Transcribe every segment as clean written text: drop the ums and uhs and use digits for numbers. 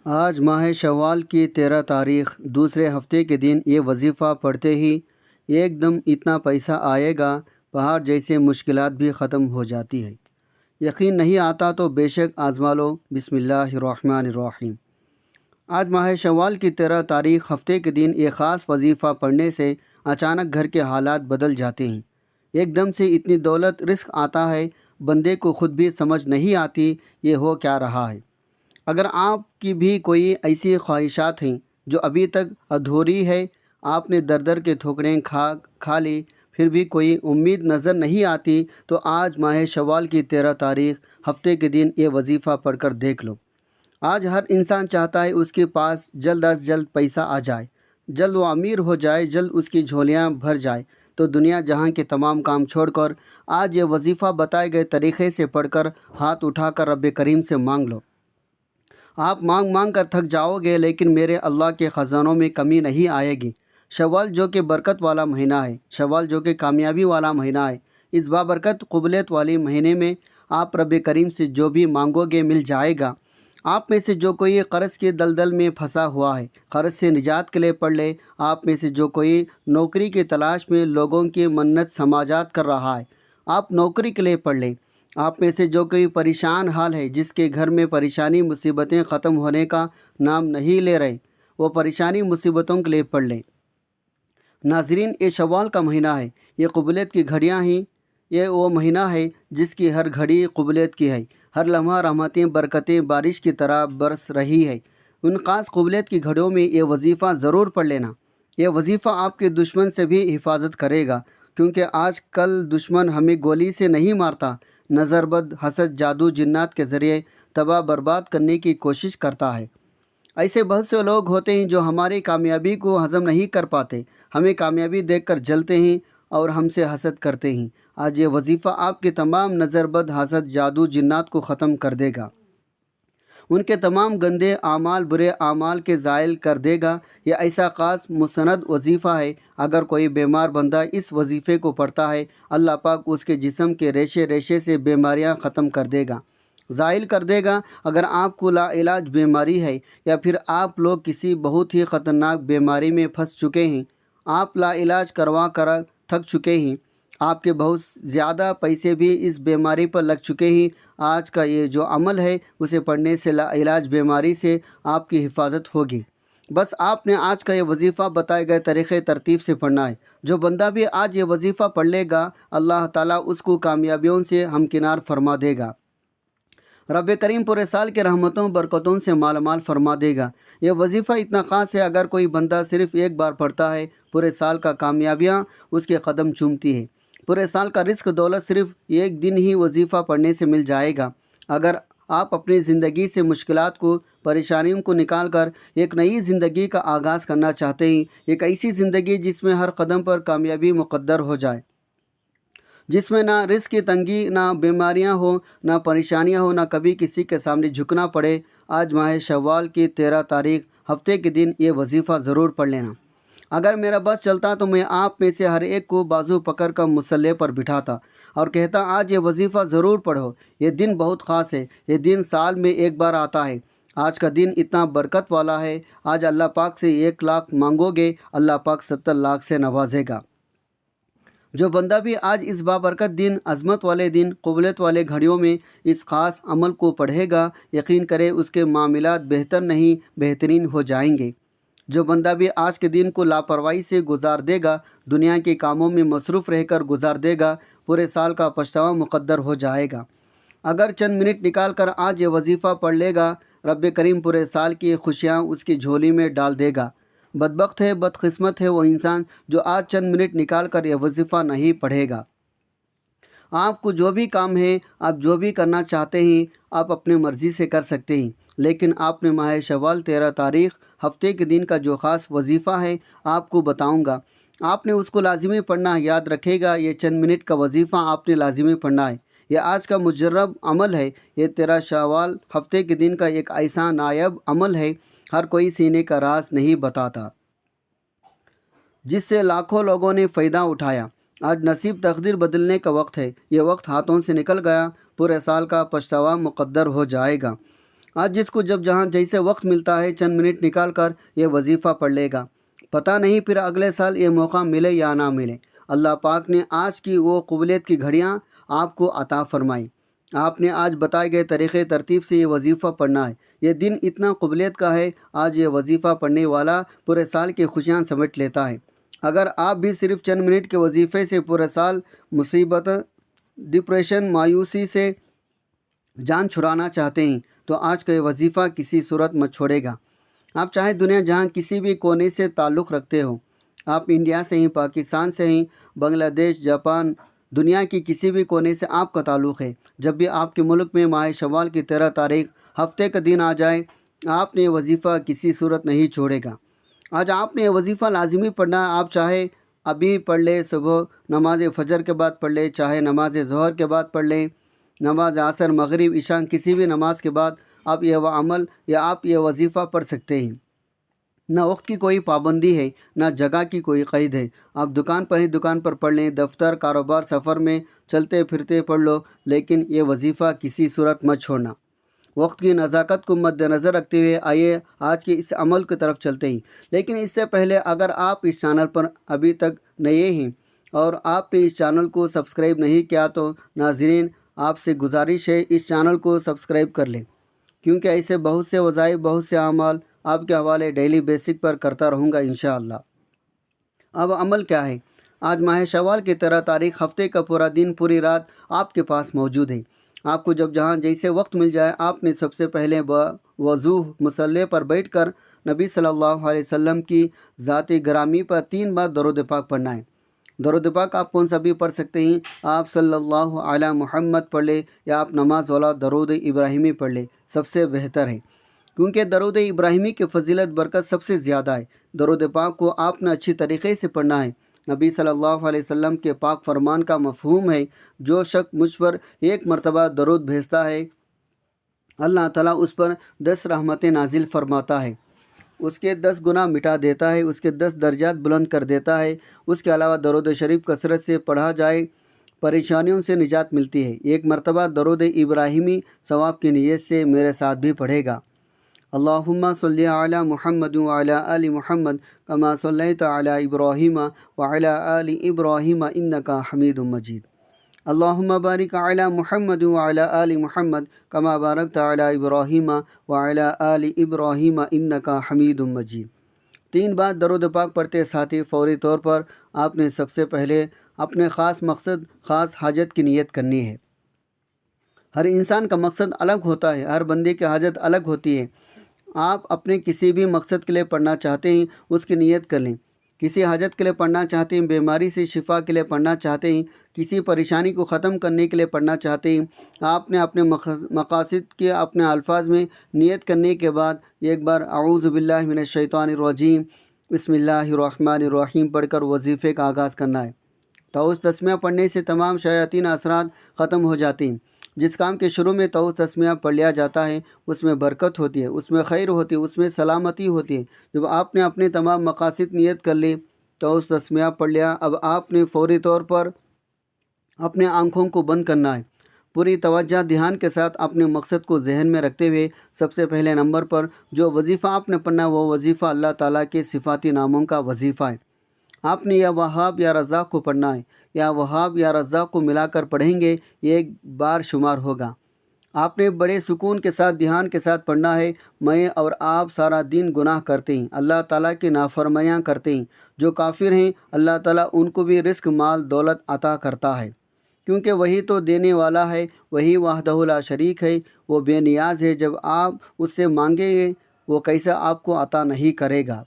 آج ماہ شوال کی 13 تاریخ دوسرے ہفتے کے دن یہ وظیفہ پڑھتے ہی ایک دم اتنا پیسہ آئے گا، پہاڑ جیسے مشکلات بھی ختم ہو جاتی ہے۔ یقین نہیں آتا تو بے شک آزما لو۔ بسم اللہ الرحمن الرحیم۔ آج ماہ شوال کی 13 تاریخ ہفتے کے دن ایک خاص وظیفہ پڑھنے سے اچانک گھر کے حالات بدل جاتے ہیں۔ ایک دم سے اتنی دولت، رزق آتا ہے، بندے کو خود بھی سمجھ نہیں آتی یہ ہو کیا رہا ہے۔ اگر آپ کی بھی کوئی ایسی خواہشات ہیں جو ابھی تک ادھوری ہے، آپ نے در در کے ٹھوکریں کھا لی، پھر بھی کوئی امید نظر نہیں آتی، تو آج ماہ شوال کی 13 تاریخ ہفتے کے دن یہ وظیفہ پڑھ کر دیکھ لو۔ آج ہر انسان چاہتا ہے اس کے پاس جلد از جلد پیسہ آ جائے، جلد وہ امیر ہو جائے، جلد اس کی جھولیاں بھر جائے، تو دنیا جہاں کے تمام کام چھوڑ کر آج یہ وظیفہ بتائے گئے طریقے سے پڑھ کر ہاتھ اٹھا کر رب کریم سے مانگ لو۔ آپ مانگ مانگ کر تھک جاؤ گے، لیکن میرے اللہ کے خزانوں میں کمی نہیں آئے گی۔ شوال جو کہ برکت والا مہینہ ہے، شوال جو کہ کامیابی والا مہینہ ہے، اس بابرکت قبولیت والے مہینے میں آپ رب کریم سے جو بھی مانگو گے مل جائے گا۔ آپ میں سے جو کوئی قرض کے دلدل میں پھنسا ہوا ہے، قرض سے نجات کے لیے پڑھ لے۔ آپ میں سے جو کوئی نوکری کی تلاش میں لوگوں کی منت سماجات کر رہا ہے، آپ نوکری کے لیے پڑھ لیں۔ آپ میں سے جو کوئی پریشان حال ہے، جس کے گھر میں پریشانی مصیبتیں ختم ہونے کا نام نہیں لے رہے، وہ پریشانی مصیبتوں کے لیے پڑھ لیں۔ ناظرین، یہ شوال کا مہینہ ہے، یہ قبولیت کی گھڑیاں ہیں۔ یہ وہ مہینہ ہے جس کی ہر گھڑی قبولیت کی ہے، ہر لمحہ رحمتیں برکتیں بارش کی طرح برس رہی ہے۔ ان خاص قبولیت کی گھڑیوں میں یہ وظیفہ ضرور پڑھ لینا۔ یہ وظیفہ آپ کے دشمن سے بھی حفاظت کرے گا، کیونکہ آج کل دشمن ہمیں گولی سے نہیں مارتا، نظر بد، حسد، جادو، جنات کے ذریعے تباہ برباد کرنے کی کوشش کرتا ہے۔ ایسے بہت سے لوگ ہوتے ہیں جو ہماری کامیابی کو ہضم نہیں کر پاتے، ہمیں کامیابی دیکھ کر جلتے ہیں اور ہم سے حسد کرتے ہیں۔ آج یہ وظیفہ آپ کے تمام نظر بد، حسد، جادو، جنات کو ختم کر دے گا، ان کے تمام گندے اعمال، برے اعمال کے زائل کر دے گا۔ یہ ایسا خاص مستند وظیفہ ہے، اگر کوئی بیمار بندہ اس وظیفے کو پڑھتا ہے، اللہ پاک اس کے جسم کے ریشے ریشے سے بیماریاں ختم کر دے گا، زائل کر دے گا۔ اگر آپ کو لا علاج بیماری ہے، یا پھر آپ لوگ کسی بہت ہی خطرناک بیماری میں پھنس چکے ہیں، آپ لا علاج کروا کر تھک چکے ہیں، آپ کے بہت زیادہ پیسے بھی اس بیماری پر لگ چکے ہیں، آج کا یہ جو عمل ہے اسے پڑھنے سے لا علاج بیماری سے آپ کی حفاظت ہوگی۔ بس آپ نے آج کا یہ وظیفہ بتائے گئے طریقے ترتیب سے پڑھنا ہے۔ جو بندہ بھی آج یہ وظیفہ پڑھ لے گا، اللہ تعالیٰ اس کو کامیابیوں سے ہمکنار فرما دے گا۔ رب کریم پورے سال کے رحمتوں برکتوں سے مال مال فرما دے گا۔ یہ وظیفہ اتنا خاص ہے، اگر کوئی بندہ صرف ایک بار پڑھتا ہے، پورے سال کا کامیابیاں اس کے قدم چومتی ہے۔ پورے سال کا رزق دولت صرف ایک دن ہی وظیفہ پڑھنے سے مل جائے گا۔ اگر آپ اپنی زندگی سے مشکلات کو، پریشانیوں کو نکال کر ایک نئی زندگی کا آغاز کرنا چاہتے ہیں، ایک ایسی زندگی جس میں ہر قدم پر کامیابی مقدر ہو جائے، جس میں نہ رزق کی تنگی، نہ بیماریاں ہوں، نہ پریشانیاں ہوں، نہ کبھی کسی کے سامنے جھکنا پڑے، آج ماہ شوال کی 13 تاریخ ہفتے کے دن یہ وظیفہ ضرور پڑھ لینا۔ اگر میرا بس چلتا تو میں آپ میں سے ہر ایک کو بازو پکڑ کر مصلے پر بٹھاتا اور کہتا، آج یہ وظیفہ ضرور پڑھو، یہ دن بہت خاص ہے، یہ دن سال میں ایک بار آتا ہے۔ آج کا دن اتنا برکت والا ہے، آج اللہ پاک سے 1 لاکھ مانگو گے، اللہ پاک 70 لاکھ سے نوازے گا۔ جو بندہ بھی آج اس بابرکت دن، عظمت والے دن، قبولیت والے گھڑیوں میں اس خاص عمل کو پڑھے گا، یقین کرے اس کے معاملات بہتر نہیں بہترین ہو جائیں گے۔ جو بندہ بھی آج کے دن کو لاپرواہی سے گزار دے گا، دنیا کے کاموں میں مصروف رہ کر گزار دے گا، پورے سال کا پچھتاوا مقدر ہو جائے گا۔ اگر چند منٹ نکال کر آج یہ وظیفہ پڑھ لے گا، رب کریم پورے سال کی خوشیاں اس کی جھولی میں ڈال دے گا۔ بدبخت ہے، بدقسمت ہے وہ انسان جو آج چند منٹ نکال کر یہ وظیفہ نہیں پڑھے گا۔ آپ کو جو بھی کام ہے، آپ جو بھی کرنا چاہتے ہیں، آپ اپنے مرضی سے کر سکتے ہیں، لیکن آپ نے ماہ شوال 13 تاریخ ہفتے کے دن کا جو خاص وظیفہ ہے آپ کو بتاؤں گا، آپ نے اس کو لازمی پڑھنا ہے۔ یاد رکھے گا، یہ چند منٹ کا وظیفہ آپ نے لازمی پڑھنا ہے۔ یہ آج کا مجرب عمل ہے، یہ 13 شوال ہفتے کے دن کا ایک ایسا نایاب عمل ہے، ہر کوئی سینے کا راز نہیں بتاتا، جس سے لاکھوں لوگوں نے فائدہ اٹھایا۔ آج نصیب تقدیر بدلنے کا وقت ہے، یہ وقت ہاتھوں سے نکل گیا، پورے سال کا پچھتاوا مقدر ہو جائے گا۔ آج جس کو جب جہاں جیسے وقت ملتا ہے چند منٹ نکال کر یہ وظیفہ پڑھ لے گا، پتہ نہیں پھر اگلے سال یہ موقع ملے یا نہ ملے۔ اللہ پاک نے آج کی وہ قبولیت کی گھڑیاں آپ کو عطا فرمائی۔ آپ نے آج بتائے گئے طریقے ترتیب سے یہ وظیفہ پڑھنا ہے۔ یہ دن اتنا قبولیت کا ہے، آج یہ وظیفہ پڑھنے والا پورے سال کی خوشیاں سمیٹ لیتا ہے۔ اگر آپ بھی صرف چند منٹ کے وظیفے سے پورے سال مصیبت، ڈپریشن، مایوسی سے جان چھڑانا چاہتے ہیں تو آج کا یہ وظیفہ کسی صورت مت چھوڑے گا۔ آپ چاہے دنیا جہاں کسی بھی کونے سے تعلق رکھتے ہو، آپ انڈیا سے ہیں، پاکستان سے ہیں، بنگلہ دیش، جاپان، دنیا کی کسی بھی کونے سے آپ کا تعلق ہے، جب بھی آپ کے ملک میں ماہ شوال کی 13 تاریخ ہفتے کا دن آ جائے، آپ نے یہ وظیفہ کسی صورت نہیں چھوڑے گا۔ آج آپ نے یہ وظیفہ لازمی پڑھنا ہے۔ آپ چاہے ابھی پڑھ لیں، صبح نماز فجر کے بعد پڑھ لیں، چاہے نماز ظہر کے بعد پڑھ لیں، نماز عصر، مغرب، عشاء، کسی بھی نماز کے بعد آپ یہ عمل یا آپ یہ وظیفہ پڑھ سکتے ہیں۔ نہ وقت کی کوئی پابندی ہے، نہ جگہ کی کوئی قید ہے۔ آپ دکان پر ہی دکان پر پڑھ لیں، دفتر، کاروبار، سفر میں چلتے پھرتے پڑھ لو، لیکن یہ وظیفہ کسی صورت مت چھوڑنا۔ وقت کی نزاکت کو مد نظر رکھتے ہوئے آئیے آج کے اس عمل کی طرف چلتے ہیں۔ لیکن اس سے پہلے اگر آپ اس چینل پر ابھی تک نئے ہیں اور آپ نے اس چینل کو سبسکرائب نہیں کیا تو ناظرین آپ سے گزارش ہے اس چینل کو سبسکرائب کر لیں، کیونکہ ایسے بہت سے وظائف، بہت سے اعمال آپ کے حوالے ڈیلی بیسک پر کرتا رہوں گا انشاءاللہ۔ اب عمل کیا ہے؟ آج ماہ شوال کی 13 تاریخ، ہفتے کا پورا دن، پوری رات آپ کے پاس موجود ہے۔ آپ کو جب جہاں جیسے وقت مل جائے، آپ نے سب سے پہلے وضو مصلی پر بیٹھ کر نبی صلی اللہ علیہ وسلم کی ذات گرامی پر 3 بار درود پاک پڑھنا ہے۔ درود پاک آپ کون سا بھی پڑھ سکتے ہیں، آپ صلی اللہ علی محمد پڑھ لیں یا آپ نماز والا درود ابراہیمی پڑھ لیں، سب سے بہتر ہے، کیونکہ درود ابراہیمی کی فضیلت برکت سب سے زیادہ ہے۔ درود پاک کو آپ نے اچھی طریقے سے پڑھنا ہے۔ نبی صلی اللہ علیہ وسلم کے پاک فرمان کا مفہوم ہے، جو شخص مجھ پر 1 مرتبہ درود بھیجتا ہے، اللہ تعالیٰ اس پر 10 رحمتیں نازل فرماتا ہے، اس کے 10 گناہ مٹا دیتا ہے، اس کے 10 درجات بلند کر دیتا ہے۔ اس کے علاوہ درود شریف کثرت سے پڑھا جائے، پریشانیوں سے نجات ملتی ہے۔ 1 مرتبہ درود ابراہیمی ثواب کی نیت سے میرے ساتھ بھی پڑھے گا۔ اللہم صلی علی محمد وعلی آل محمد کما صلیت علی ابراہیم وعلی آل ابراہیم انک حمید مجید۔ اللہم بارک علی محمد وعلی آل محمد کما بارکت علی ابراہیم وعلی آل ابراہیم انک حمید مجید۔ 3 بار درود پاک پڑھتے ساتھی فوری طور پر آپ نے سب سے پہلے اپنے خاص مقصد، خاص حاجت کی نیت کرنی ہے۔ ہر انسان کا مقصد الگ ہوتا ہے، ہر بندے کی حاجت الگ ہوتی ہے۔ آپ اپنے کسی بھی مقصد کے لیے پڑھنا چاہتے ہیں، اس کی نیت کر لیں۔ کسی حاجت کے لیے پڑھنا چاہتے ہیں، بیماری سے شفا کے لیے پڑھنا چاہتے ہیں، کسی پریشانی کو ختم کرنے کے لیے پڑھنا چاہتے ہیں، آپ نے اپنے مقاصد کے اپنے الفاظ میں نیت کرنے کے بعد ایک بار اعوذ باللہ من الشیطان الرجیم بسم اللہ الرحمن الرحیم پڑھ کر وظیفے کا آغاز کرنا ہے۔ طاؤس تسمیہ پڑھنے سے تمام شیاطین اثرات ختم ہو جاتے ہیں۔ جس کام کے شروع میں طاؤس تسمیہ پڑھ لیا جاتا ہے اس میں برکت ہوتی ہے، اس میں خیر ہوتی ہے، اس میں سلامتی ہوتی ہے۔ جب آپ نے اپنے تمام مقاصد نیت کر لی، طاؤس تسمیہ پڑھ لیا، اب آپ نے فوری طور پر اپنے آنکھوں کو بند کرنا ہے، پوری توجہ دھیان کے ساتھ اپنے مقصد کو ذہن میں رکھتے ہوئے سب سے پہلے نمبر پر جو وظیفہ آپ نے پڑھنا ہے وہ وظیفہ اللہ تعالیٰ کے صفاتی ناموں کا وظیفہ ہے۔ آپ نے یا وہاب یا رزاق کو پڑھنا ہے، یا وہاب یا رزاق کو ملا کر پڑھیں گے، یہ 1 بار شمار ہوگا۔ آپ نے بڑے سکون کے ساتھ، دھیان کے ساتھ پڑھنا ہے۔ میں اور آپ سارا دن گناہ کرتے ہیں، اللہ تعالیٰ کی نافرمانیاں کرتے ہیں۔ جو کافر ہیں اللہ تعالیٰ ان کو بھی رزق، مال، دولت عطا کرتا ہے، کیونکہ وہی تو دینے والا ہے، وہی وحدہ لا شریک ہے، وہ بے نیاز ہے۔ جب آپ اس سے مانگیں گے وہ کیسا آپ کو عطا نہیں کرے گا۔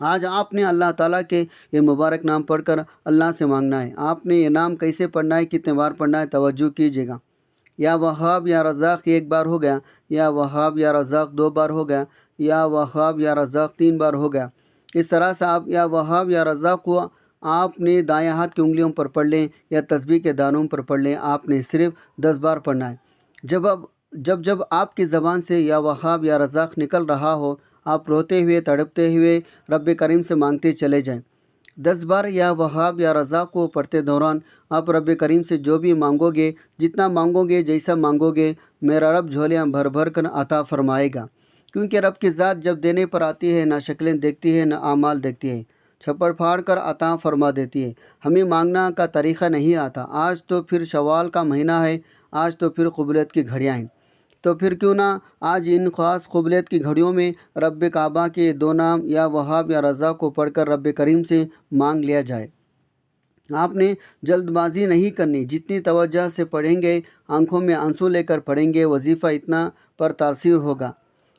آج آپ نے اللہ تعالیٰ کے یہ مبارک نام پڑھ کر اللہ سے مانگنا ہے۔ آپ نے یہ نام کیسے پڑھنا ہے، کتنے بار پڑھنا ہے، توجہ کیجیے گا۔ یا وہاب یا رزاق 1 بار ہو گیا، یا وہاب یا رزاق 2 بار ہو گیا، یا وہاب یا رزاق 3 بار ہو گیا۔ اس طرح سے آپ یا وہاب یا رزاق کو آپ نے دائیں ہاتھ کی انگلیوں پر پڑھ لیں یا تسبیح کے دانوں پر پڑھ لیں۔ آپ نے صرف 10 بار پڑھنا ہے۔ جب آپ کی زبان سے یا وہاب یا رزاق نکل رہا ہو، آپ روتے ہوئے، تڑپتے ہوئے رب کریم سے مانگتے چلے جائیں۔ 10 بار یا وہاب یا رزاق کو پڑھتے دوران آپ رب کریم سے جو بھی مانگو گے، جتنا مانگو گے، جیسا مانگو گے، میرا رب جھولیاں بھر بھر کر عطا فرمائے گا، کیونکہ رب کی ذات جب دینے پر آتی ہے نہ شکلیں دیکھتی ہے نہ اعمال دیکھتی ہے، چھپڑ پھاڑ کر عطا فرما دیتی ہے۔ ہمیں مانگنا کا طریقہ نہیں آتا۔ آج تو پھر شوال کا مہینہ ہے، آج تو پھر قبولیت کی گھڑیاں ہیں، تو پھر کیوں نہ آج ان خاص قبولیت کی گھڑیوں میں رب کعبہ کے 2 نام یا وہاب یا رزاق کو پڑھ کر رب کریم سے مانگ لیا جائے۔ آپ نے جلد بازی نہیں کرنی، جتنی توجہ سے پڑھیں گے، آنکھوں میں آنسو لے کر پڑھیں گے، وظیفہ اتنا پر تاثیر ہوگا۔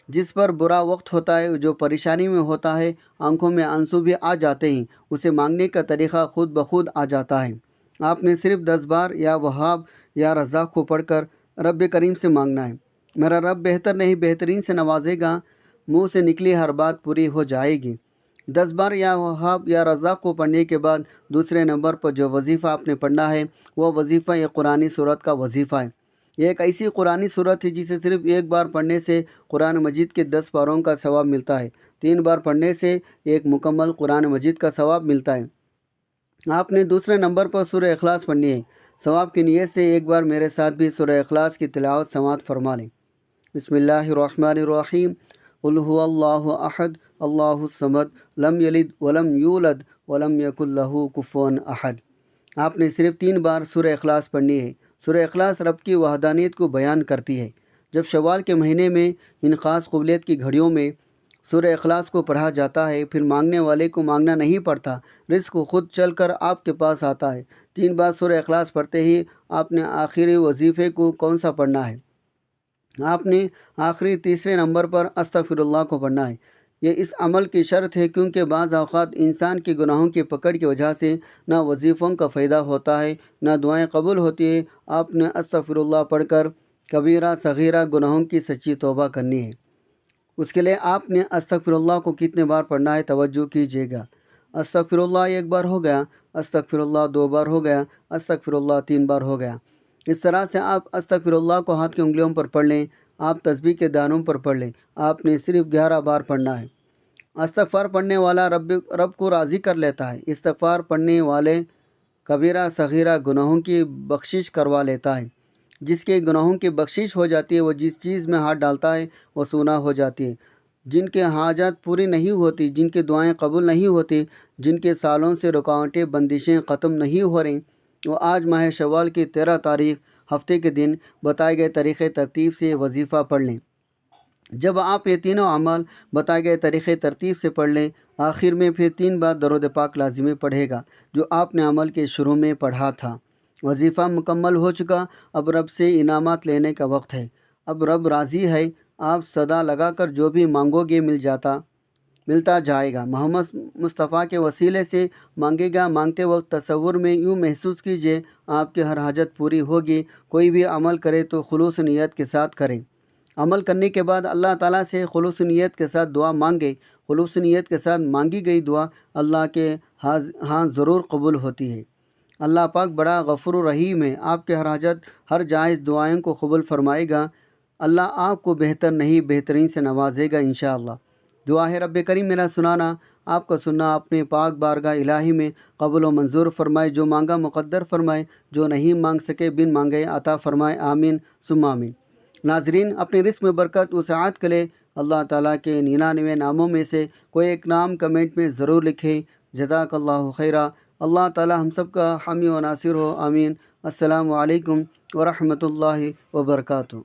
جس پر برا وقت ہوتا ہے، جو پریشانی میں ہوتا ہے، آنکھوں میں آنسو بھی آ جاتے ہیں، اسے مانگنے کا طریقہ خود بخود آ جاتا ہے۔ آپ نے صرف 10 بار یا وہاب یا رزاق کو پڑھ کر رب کریم سے مانگنا ہے۔ میرا رب بہتر نہیں بہترین سے نوازے گا، منہ سے نکلی ہر بات پوری ہو جائے گی۔ 10 بار یا وہاب یا رزاق کو پڑھنے کے بعد دوسرے نمبر پر جو وظیفہ آپ نے پڑھنا ہے، وہ وظیفہ یہ قرآنی صورت کا وظیفہ ہے۔ یہ ایک ایسی قرآنی صورت ہے جسے صرف ایک بار پڑھنے سے قرآن مجید کے 10 پاروں کا ثواب ملتا ہے، 3 بار پڑھنے سے ایک مکمل قرآن مجید کا ثواب ملتا ہے۔ آپ نے دوسرے نمبر پر سورہ اخلاص پڑھنی ہے۔ ثواب کی نیت سے ایک بار میرے ساتھ بھی سورہ اخلاص کی تلاوت سماعت فرما لیں۔ بسم اللہ الرحمن الرحیم۔ قل هو اللہ احد اللہ الصمد لم یلد ولم یولد ولم یکن لہ کفوا احد۔ آپ نے صرف 3 بار سورہ اخلاص پڑھنی ہے۔ سورہ اخلاص رب کی وحدانیت کو بیان کرتی ہے۔ جب شوال کے مہینے میں ان خاص قبولیت کی گھڑیوں میں سورہ اخلاص کو پڑھا جاتا ہے، پھر مانگنے والے کو مانگنا نہیں پڑتا، رزق خود چل کر آپ کے پاس آتا ہے۔ 3 بار سورہ اخلاص پڑھتے ہی آپ نے آخری وظیفے کو کون سا پڑھنا ہے؟ آپ نے آخری تیسرے نمبر پر استغفر اللہ کو پڑھنا ہے۔ یہ اس عمل کی شرط ہے، کیونکہ بعض اوقات انسان کے گناہوں کی پکڑ کی وجہ سے نہ وظیفوں کا فائدہ ہوتا ہے نہ دعائیں قبول ہوتی ہیں۔ آپ نے استغفر اللہ پڑھ کر کبیرہ صغیرہ گناہوں کی سچی توبہ کرنی ہے۔ اس کے لیے آپ نے استغفر اللہ کو کتنے بار پڑھنا ہے توجہ کیجیے گا۔ استغفر اللہ 1 بار ہو گیا، استغفر اللہ 2 بار ہو گیا، استغفر اللہ 3 بار ہو گیا۔ اس طرح سے آپ استغفر اللہ کو ہاتھ کی انگلیوں پر پڑھ لیں، آپ تسبیح کے دانوں پر پڑھ لیں۔ آپ نے صرف 11 بار پڑھنا ہے۔ استغفار پڑھنے والا رب کو راضی کر لیتا ہے۔ استغفار پڑھنے والے کبیرہ صغیرہ گناہوں کی بخشش کروا لیتا ہے۔ جس کے گناہوں کی بخشش ہو جاتی ہے، وہ جس چیز میں ہاتھ ڈالتا ہے وہ سونا ہو جاتی ہے۔ جن کے حاجات پوری نہیں ہوتی، جن کی دعائیں قبول نہیں ہوتی، جن کے سالوں سے رکاوٹیں بندشیں ختم نہیں ہو رہی، وہ آج ماہ شوال کی 13 تاریخ ہفتے کے دن بتائے گئے طریقے ترتیب سے وظیفہ پڑھ لیں۔ جب آپ یہ تینوں اعمال بتائے گئے طریقے ترتیب سے پڑھ لیں، آخر میں پھر 3 بار درود پاک لازمی پڑھے گا جو آپ نے عمل کے شروع میں پڑھا تھا۔ وظیفہ مکمل ہو چکا، اب رب سے انعامات لینے کا وقت ہے۔ اب رب راضی ہے، آپ صدا لگا کر جو بھی مانگو گے ملتا جائے گا۔ محمد مصطفیٰ کے وسیلے سے مانگے گا۔ مانگتے وقت تصور میں یوں محسوس کیجئے آپ کی ہر حاجت پوری ہوگی۔ کوئی بھی عمل کرے تو خلوص نیت کے ساتھ کریں۔ عمل کرنے کے بعد اللہ تعالیٰ سے خلوص نیت کے ساتھ دعا مانگے۔ خلوص نیت کے ساتھ مانگی گئی دعا اللہ کے ہاں ضرور قبول ہوتی ہے۔ اللہ پاک بڑا غفور و رحیم ہے، آپ کے ہر حاجت ہر جائز دعائیں کو قبول فرمائے گا۔ اللہ آپ کو بہتر نہیں بہترین سے نوازے گا انشاءاللہ۔ دعا ہے رب کریم میرا سنانا، آپ کا سننا اپنے پاک بارگاہ الہی میں قبول و منظور فرمائے۔ جو مانگا مقدر فرمائے، جو نہیں مانگ سکے بن مانگے عطا فرمائے، آمین ثم آمین۔ ناظرین، اپنی رزق میں برکت وسعت کے لیے اللہ تعالیٰ کے 99 ناموں میں سے کوئی ایک نام کمنٹ میں ضرور لکھیں۔ جزاک اللہ خیرہ۔ اللہ تعالیٰ ہم سب کا حامی و ناصر ہو، آمین۔ السلام علیکم ورحمۃ اللہ وبرکاتہ۔